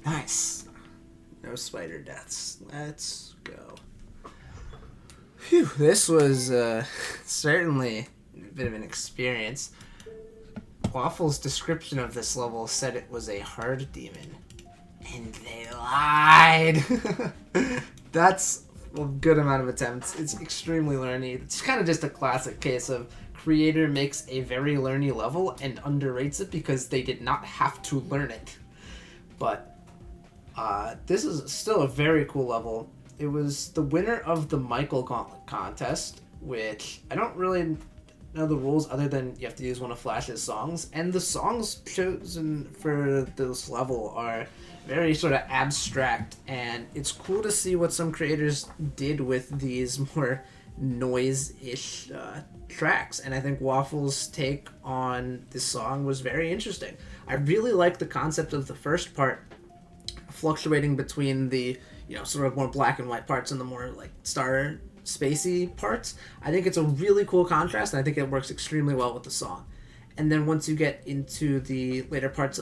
Nice. No spider deaths. Let's go. Phew, this was certainly a bit of an experience. Waffle's description of this level said it was a hard demon. And they lied! That's a good amount of attempts. It's extremely learny. It's kind of just a classic case of creator makes a very learny level and underrates it because they did not have to learn it. But this is still a very cool level. It was the winner of the Michael Gauntlet contest, which I don't really know the rules other than you have to use one of Flash's songs, and the songs chosen for this level are very sort of abstract, and it's cool to see what some creators did with these more noise-ish tracks, and I think Waffle's take on this song was very interesting. I really like the concept of the first part fluctuating between the sort of more black and white parts and the more like star spacey parts. I think it's a really cool contrast, and I think it works extremely well with the song. And then once you get into the later parts,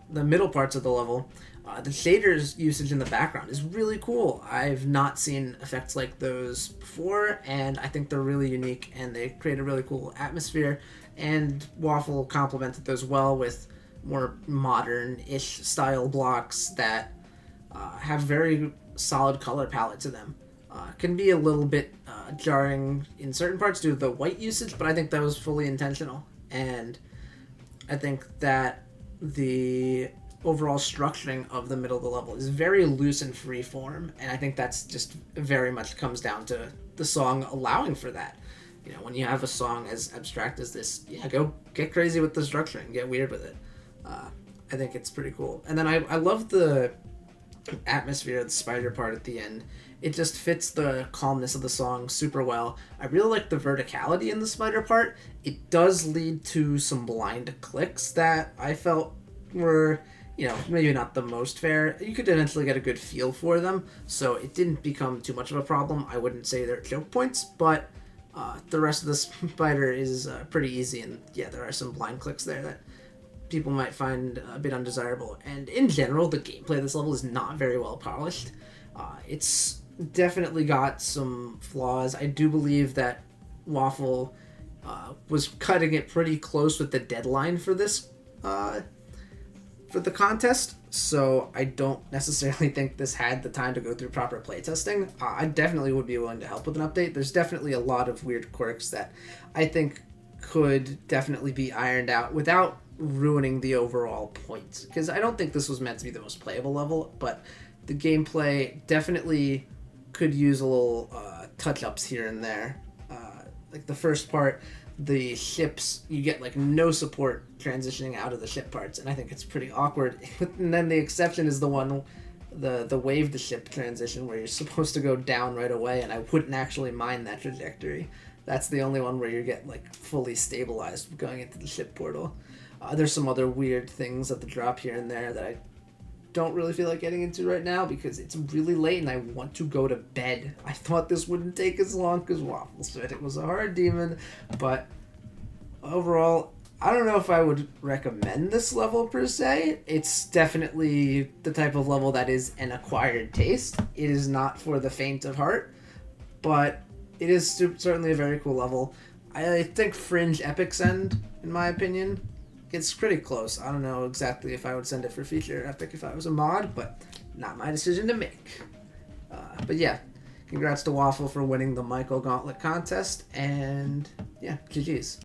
the middle parts of the level, the shaders usage in the background is really cool. I've not seen effects like those before, and I think they're really unique, and they create a really cool atmosphere. And Waffle complemented those well with more modern-ish style blocks that have very solid color palette to them. Can be a little bit jarring in certain parts due to the white usage, but I think that was fully intentional. And I think that the overall structuring of the middle of the level is very loose and free form, and I think that's just very much comes down to the song allowing for that. When you have a song as abstract as this, go get crazy with the structuring, get weird with it. I think it's pretty cool. And then I love the atmosphere of the spider part at the end. It just fits the calmness of the song super well. I really like the verticality in the spider part. It does lead to some blind clicks that I felt were, maybe not the most fair. You could eventually get a good feel for them, so it didn't become too much of a problem. I wouldn't say they're choke points, but the rest of the spider is pretty easy, and there are some blind clicks there that people might find a bit undesirable. And in general, the gameplay of this level is not very well polished. It's definitely got some flaws. I do believe that Waffle was cutting it pretty close with the deadline for this for the contest, so I don't necessarily think this had the time to go through proper playtesting. I definitely would be willing to help with an update. There's definitely a lot of weird quirks that I think could definitely be ironed out without ruining the overall point, because I don't think this was meant to be the most playable level, but the gameplay definitely could use a little touch-ups here and there. Like the first part, the ships, you get like no support transitioning out of the ship parts, and I think it's pretty awkward. And then the exception is the one, the wave the ship transition, where you're supposed to go down right away, and I wouldn't actually mind that trajectory. That's the only one where you get like fully stabilized going into the ship portal. There's some other weird things at the drop here and there that I don't really feel like getting into right now because it's really late and I want to go to bed. I thought this wouldn't take as long because Waffle said it was a hard demon, but overall, I don't know if I would recommend this level per se. It's definitely the type of level that is an acquired taste. It is not for the faint of heart, but it is certainly a very cool level. I think Fringe Epic's End, in my opinion, it's pretty close. I don't know exactly if I would send it for feature epic if I was a mod, but not my decision to make. But congrats to Waffle for winning the Michael Gauntlet contest, and GG's.